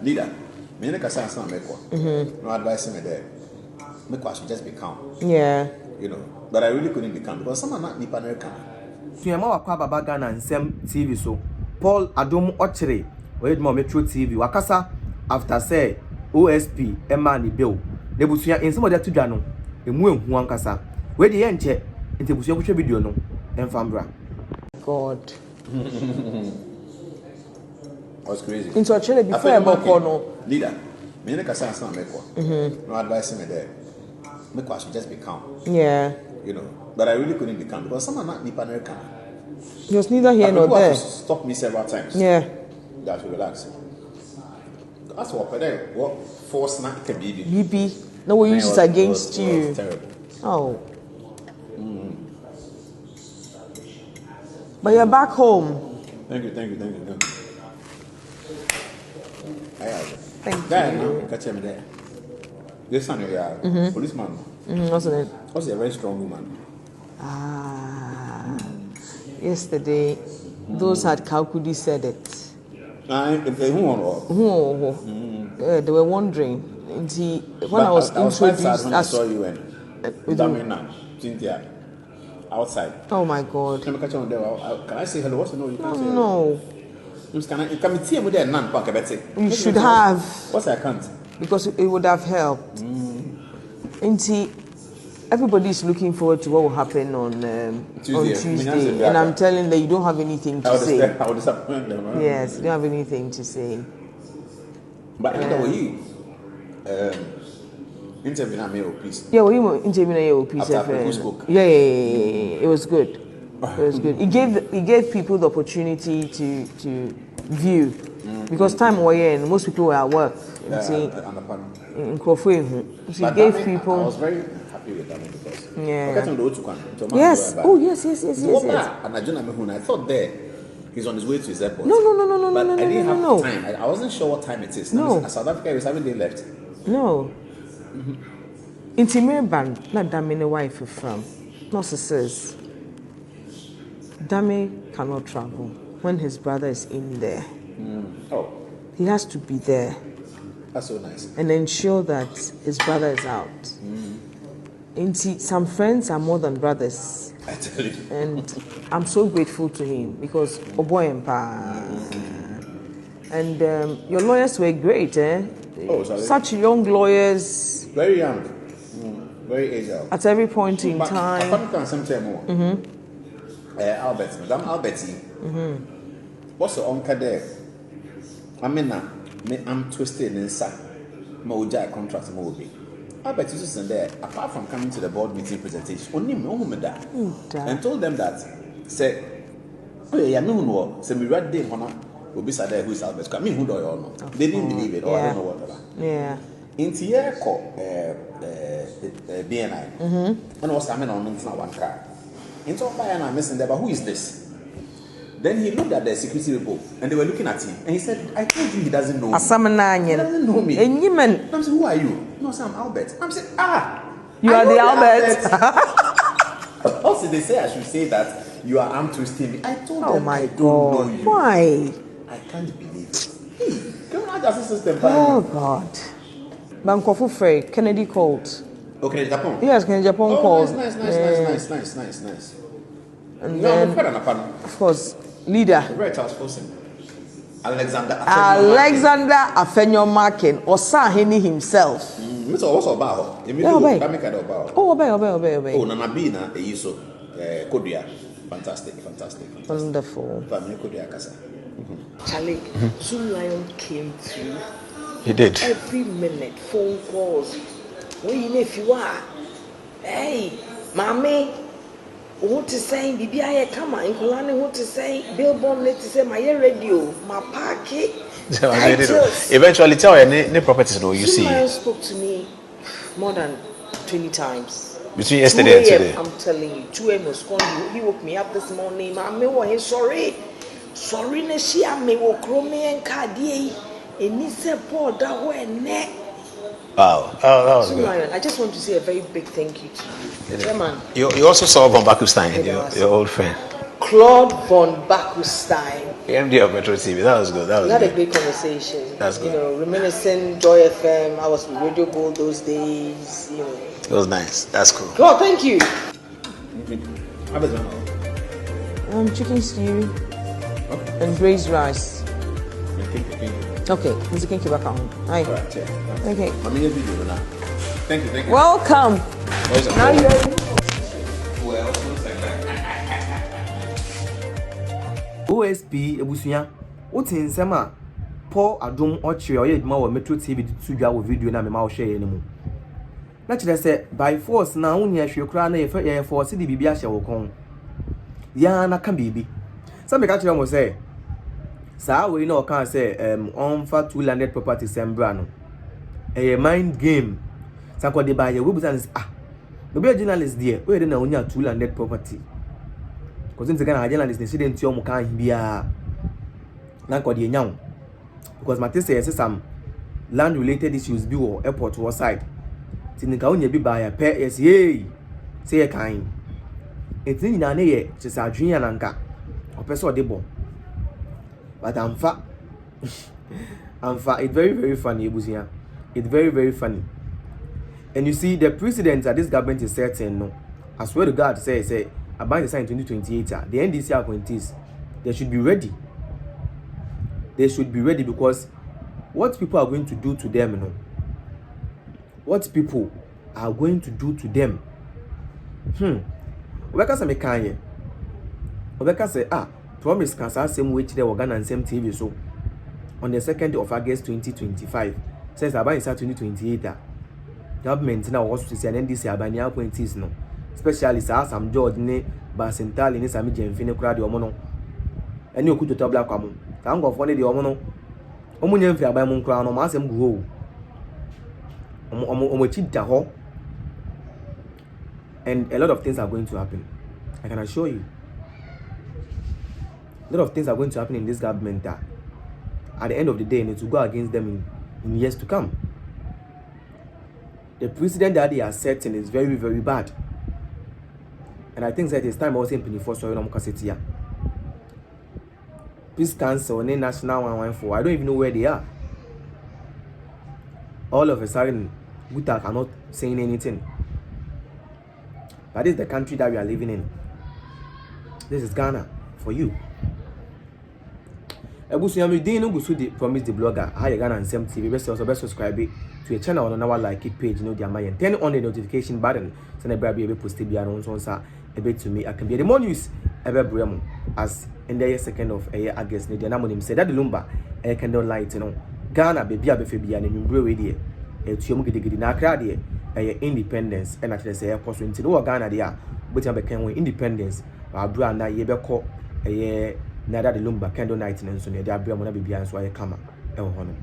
Leader, me and Kassan no advice me there. Make us just be calm. Yeah. You know, but I really couldn't be calm because someone not Nipa American. Tuyama wakwa baba Ghana nsem TV so Paul Adom-Otchere we mo Metro TV wakasa after say OSP Emma ni bill nebusuya nsem ode tudwa no emu ehu ankasa we de ye nche ntebusuya kwhwe video no emfambra God. That's crazy. Into Ochere before no leader. Me and Kassan no advice me there. Make us just be calm. Yeah. You know, but I really couldn't be calm because someone not Nipa American. He was neither here nor there. Stopped me several times. Yeah. That to relax. That's what force not can be. BP. No, we use it against you. It was terrible. Oh. But you're back home. Thank you. Thank you. Catch him there. This son, you are policeman. Wasn't it? Was a very strong woman. Yesterday, those at Kalkudi said it. They were wondering. When I was introduced, I saw you and Cynthia outside. Oh my God! Can I say hello? What's no? You can't say hello. No. You should have. What's I can't? Because it would have helped. Everybody is looking forward to what will happen on Tuesday. And I'm telling them you don't have anything to say. I would disappoint them. Right? Yes, you don't have anything to say. But you interview na me peace. Yeah, we interview na peace. After who spoke? Yeah. It was good. It was good. It gave people the opportunity to view because time we and most people were at work. In Kofu, so it gave people. I was very happy with that because yes. Oh yes. And I thought there he's on his way to his airport. No. But I didn't have time. I wasn't sure what time it is. No. South Africa is having day left. No. Intimate band, not Damien wife from. Narcissus. Dami cannot travel when his brother is in there. He has to be there. That's so nice. And ensure that his brother is out. Some friends are more than brothers. I tell you. And I'm so grateful to him because Oboy and your lawyers were great, eh? Such young lawyers. Very young. Very agile. At every point in time. Albert, Madame Alberti. What's the uncle there? I'm twisted inside. Moja contract movie. Albert is there. Apart from coming to the board meeting presentation, only that and told them that say, oh yeah, no, say we read day honor will be sad who is Albert. I mean, who do you know? They didn't believe it, or I don't know what. Yeah. In Tier BNI, and was coming on one car. And so I missing there, but who is this? Then he looked at the security report and they were looking at him and he said, I told you he doesn't know me. He doesn't know me. And I'm saying, who are you? No, sir, I'm Albert. I'm saying, you are the Albert. Also, they say I should say that you are arm twisting me. I told them I don't know you. Why? I can't believe it. Hey, criminal justice system. Oh, God. Bankofu Frey, Kennedy called. Okay, Japan. Yes, Japan called. Nice. And then, of course, leader. Alexander Afenyo-Markin, Osahen himself. Obey. Oh, Nanabina, so Kodia. Fantastic. Wonderful. Charlie, Zoom Lion came through. He did. Every minute, phone calls. Where you know if you are? Hey, mommy. What to say? Bibi aye come on. Inkulani what to say? Billboard let to say my radio, my party. Eventually, tell any properties though you see. Someone spoke to me more than 20 times. Between yesterday and today. I'm telling you, 2 a.m. was gone. He woke me up this morning. Mommy, what? Sorry. Ne she me wo krome en kadie. Eni se Paul that way ne. Wow. That was so good. Ryan, I just want to say a very big thank you to you. Chairman. You also saw Von Bakustein, your old friend. Claude von Bacchus-Stein. MD of Metro TV. That was good. We had a great conversation. That's good. You know, Reminiscing, Joy FM. I was with Radio Gold those days. You know. It was nice. That's cool. Claude, thank you. Chicken stew and braised rice. Okay, Mr. Kinky back on. Hi. Okay. Thank you. Welcome. Now you're OSP ebusuya wote nsem a Paul Adom-Otchere oye eduma wo Metro TV di dwa wo video na me ma wo share ne mu na kire se by force na woni ahwe kura na ye force di bibia hye wo kon ya na ka bibi so me ka kire mo se sa we na o kan se on fa 200 property sembra no mind game sanko de ba ye we busan no be journalist there we dey na onya 200 property because in the Ghana journalist they shouldn't tell mu kan bia na ko de nyawo because Mate say some land related issues bi or airport or side tinika onya bi ba ya pe yes hey say e kan etin nyina ne ye chisa adwen ya nanka opeso de bo but amfa it's very very funny ebusia it's very very funny. And you see the precedent that this government is setting no I swear to God say about the sign in 2028 the NDC appointees they should be ready because what people are going to do to them, you know, what people are going to do to them. Obeka say me kan ye. Obeka say promise can say same way today Ghana and same TV so on the 2nd of August 2025 says about in 2028 government now was to say an NDC abani appointees no especially Sam George ne Basentali ne Sami Jemfine kura de omo no ene okuto tabla kwa mo ta ngofo ne de omo no omo nyamfi aban mo kura no ma asem go omo chida ho and a lot of things are going to happen. I can assure you a lot of things are going to happen in this government that at the end of the day need to go against them in years to come. The precedent that they are setting is very very bad. And I think that it's time also in Penny so you Peace Council and National 114. I don't even know where they are. All of a sudden, Gutak are not saying anything. That is the country that we are living in. This is Ghana for you. Ebusuya didn't go promise the blogger. How you Ghana and Sem TV. Best subscribe to a channel on our like it page. You know the amount. Turn on the notification button. So never be able to post it. Be announced a bit to me. I can be the more news ever bring as in the 2nd of August. The name said that the lumba a candle light. You know Ghana baby abefe and you brew idea. Tuyomu gidi na akra de independence and actually say airport so nti no Ghana de a but am bekan when independence ba bra na ye beko nada de lumba candle night nso ne de abra mo na bibia nso aye kama e ho no